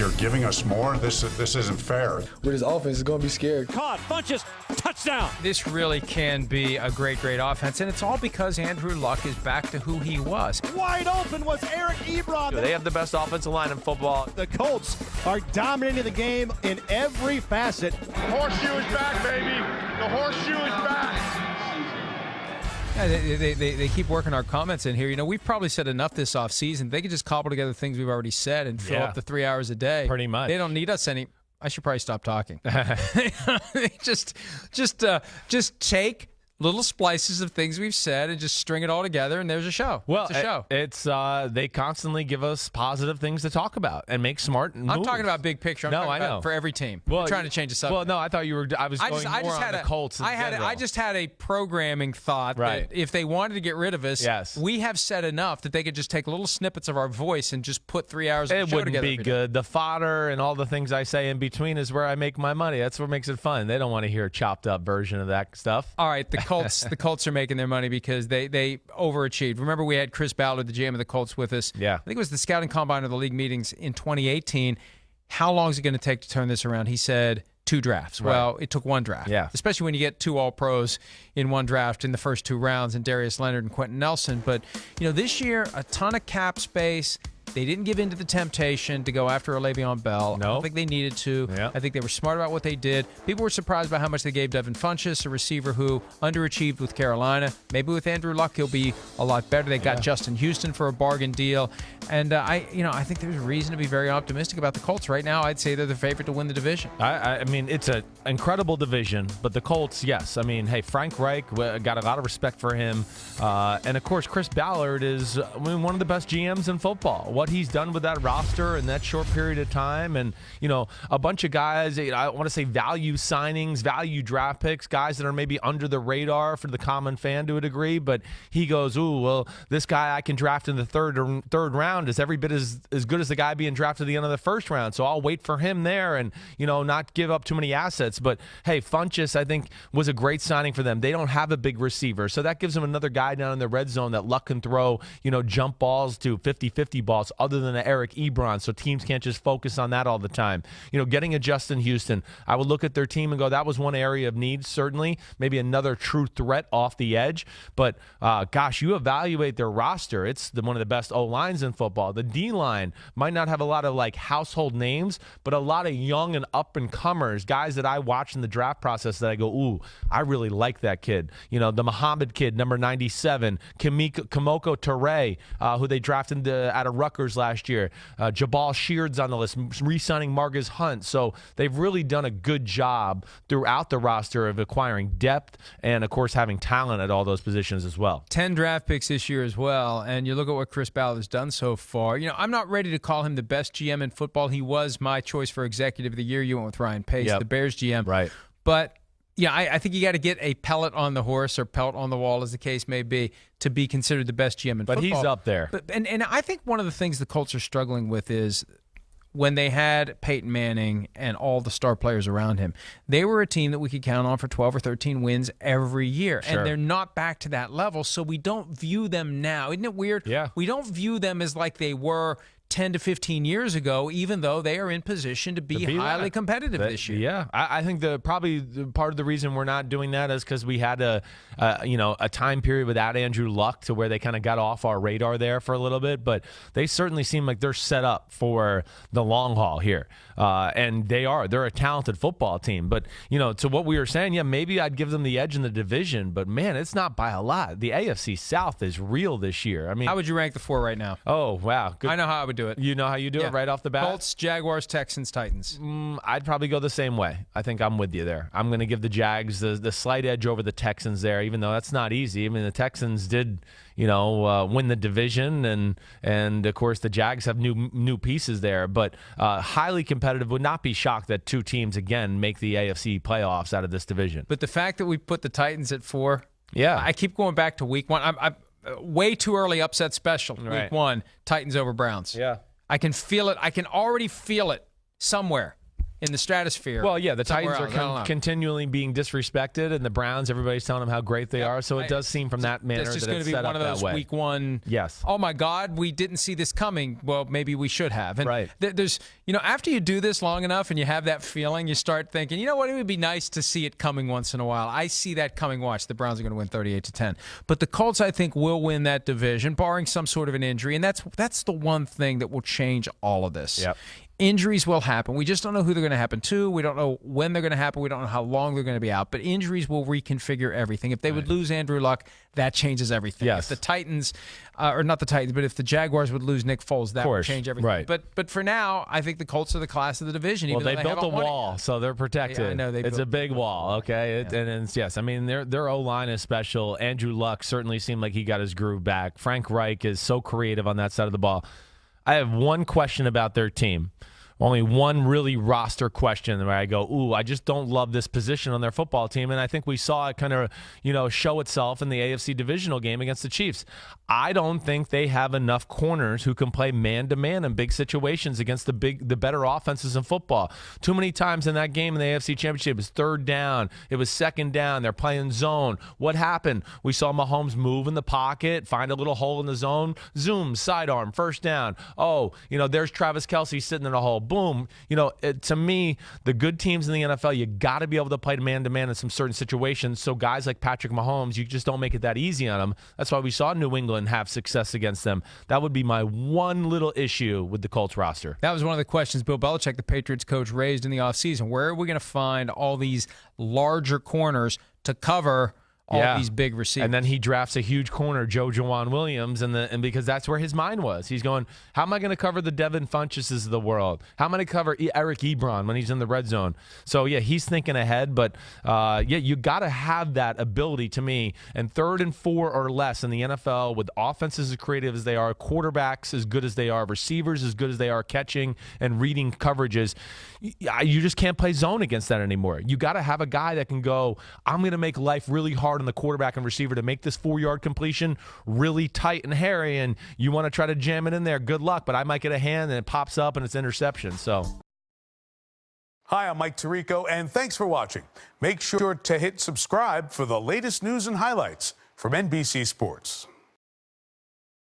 you're giving us more? This isn't fair. With his offense, it's going to be scary. Caught, bunches, touchdown. This really can be a great offense, and it's all because Andrew Luck is back to who he was. Wide open was Eric Ebron. They have the best offensive line in football. The Colts are dominating the game in every facet. Horseshoe is back, baby. The horseshoe is back. Yeah, they keep working our comments in here. You know, we've probably said enough this offseason. They could just cobble together things we've already said and fill up the 3 hours a day. Pretty much. They don't need us any. I should probably stop talking. just take little splices of things we've said and just string it all together, and there's a show. Well, it's a show. It's they constantly give us positive things to talk about and make smart moves. I'm talking about big picture. I'm talking about for every team. Well, I'm trying to change the subject. Well, no, I thought you were. I was going more on the Colts. I just had a programming thought that if they wanted to get rid of us, we have said enough that they could just take little snippets of our voice and just put 3 hours of the show together. It wouldn't be good. The fodder and all the things I say in between is where I make my money. That's what makes it fun. They don't want to hear a chopped up version of that stuff. All right, the Colts are making their money because they overachieved. Remember, we had Chris Ballard, the GM of the Colts, with us. Yeah. I think it was the scouting combine of the league meetings in 2018. How long is it going to take to turn this around? He said 2 drafts. Right. Well, it took 1 draft. Yeah. Especially when you get 2 All-Pros in 1 draft in the first 2 rounds, and Darius Leonard and Quentin Nelson. But, you know, this year, a ton of cap space. They didn't give in to the temptation to go after a Le'Veon Bell. No. I don't think they needed to. Yeah. I think they were smart about what they did. People were surprised by how much they gave Devin Funchess, a receiver who underachieved with Carolina. Maybe with Andrew Luck, he'll be a lot better. They got Justin Houston for a bargain deal. And I think there's reason to be very optimistic about the Colts. Right now, I'd say they're the favorite to win the division. I mean, it's an incredible division, but the Colts, yes. I mean, hey, Frank Reich, got a lot of respect for him. And, of course, Chris Ballard is one of the best GMs in football. What he's done with that roster in that short period of time, and a bunch of guys, I want to say value signings, value draft picks, guys that are maybe under the radar for the common fan to a degree, but he goes, ooh, well, this guy I can draft in the third round is every bit as good as the guy being drafted at the end of the first round, so I'll wait for him there and not give up too many assets. But hey, Funchess, I think, was a great signing for them. They don't have a big receiver, so that gives them another guy down in the red zone that Luck can throw jump balls to 50-50 balls other than Eric Ebron, so teams can't just focus on that all the time. Getting a Justin Houston, I would look at their team and go, that was one area of need, certainly. Maybe another true threat off the edge. But, gosh, you evaluate their roster. It's one of the best O-lines in football. The D-line might not have a lot of, household names, but a lot of young and up-and-comers, guys that I watch in the draft process that I go, ooh, I really like that kid. The Muhammad kid, number 97, Kimoko Ture, who they drafted out of Rutgers last year. Jabal Sheard's on the list, re-signing Marcus Hunt. So they've really done a good job throughout the roster of acquiring depth and, of course, having talent at all those positions as well. 10 draft picks this year as well, and you look at what Chris Ballard has done so far. I'm not ready to call him the best GM in football. He was my choice for Executive of the Year. You went with Ryan Pace, the Bears GM. Right. But yeah, I think you got to get a pellet on the horse or pelt on the wall, as the case may be, to be considered the best GM in football. But he's up there. And I think one of the things the Colts are struggling with is when they had Peyton Manning and all the star players around him, they were a team that we could count on for 12 or 13 wins every year. Sure. And they're not back to that level, so we don't view them now. Isn't it weird? Yeah. We don't view them as like they were 10 to 15 years ago, even though they are in position to be highly competitive this year. Yeah, I think probably part of the reason we're not doing that is because we had a time period without Andrew Luck to where they kind of got off our radar there for a little bit. But they certainly seem like they're set up for the long haul here, and they're a talented football team. But to what we were saying, yeah, maybe I'd give them the edge in the division, but man, it's not by a lot. The AFC South is real this year. I mean, how would you rank the 4 right now? Oh wow, good. I know how I would do it. You know how you do it right off the bat? Colts, Jaguars, Texans, Titans. I'd probably go the same way. I think I'm with you there. I'm going to give the Jags the slight edge over the Texans there, even though that's not easy. I mean, the Texans did, win the division, and of course the Jags have new pieces there. But highly competitive. Would not be shocked that 2 teams again make the AFC playoffs out of this division. But the fact that we put the Titans at 4, yeah, I keep going back to week 1. I'm way too early upset special. Right. Week 1, Titans over Browns. Yeah. I can feel it. I can already feel it somewhere in the stratosphere. Well, yeah, the Titans somewhere else. I don't are know. continually being disrespected, and the Browns, everybody's telling them how great they are. So it does seem from that manner It's just that going it's to be set one up of those that way. week one. Yes. Oh my God, we didn't see this coming. Well, maybe we should have. And Right. There's, after you do this long enough and you have that feeling, you start thinking, you know what? It would be nice to see it coming once in a while. I see that coming. Watch, the Browns are going to win 38-10, but the Colts, I think, will win that division, barring some sort of an injury, and that's the one thing that will change all of this. Yep. Injuries will happen. We just don't know who they're going to happen to. We don't know when they're going to happen. We don't know how long they're going to be out. But injuries will reconfigure everything. If they would lose Andrew Luck, that changes everything. Yes. If the Titans, or not the Titans, but if the Jaguars would lose Nick Foles, that would change everything. Right. But for now, I think the Colts are the class of the division. Well, Even they though built a haven't won it wall, yet. so they're protected. Yeah, I know it's a big wall, okay? And it's, yes, I mean, their O-line is special. Andrew Luck certainly seemed like he got his groove back. Frank Reich is so creative on that side of the ball. I have one question about their team. Only one really roster question where I go, ooh, I just don't love this position on their football team. And I think we saw it kind of, show itself in the AFC divisional game against the Chiefs. I don't think they have enough corners who can play man-to-man in big situations against the better offenses in football. Too many times in that game in the AFC Championship, it was third down, it was second down, they're playing zone. What happened? We saw Mahomes move in the pocket, find a little hole in the zone, zoom, sidearm, first down. Oh, there's Travis Kelce sitting in a hole. Boom. To me, the good teams in the NFL, you got to be able to play man-to-man in some certain situations. So guys like Patrick Mahomes, you just don't make it that easy on them. That's why we saw New England have success against them. That would be my one little issue with the Colts roster. That was one of the questions Bill Belichick, the Patriots coach, raised in the offseason. Where are we going to find all these larger corners to cover all these big receivers? And then he drafts a huge corner, Juwan Williams, and because that's where his mind was. He's going, how am I going to cover the Devin Funcheses of the world? How am I going to cover Eric Ebron when he's in the red zone? So, he's thinking ahead, but, you got to have that ability to me. And 3rd and 4 or less in the NFL with offenses as creative as they are, quarterbacks as good as they are, receivers as good as they are catching and reading coverages, you just can't play zone against that anymore. You got to have a guy that can go, I'm going to make life really hard on the quarterback and receiver to make this 4-yard completion really tight and hairy, and you want to try to jam it in there. Good luck, but I might get a hand and it pops up and it's interception. So, hi, I'm Mike Tirico, and thanks for watching. Make sure to hit subscribe for the latest news and highlights from NBC Sports.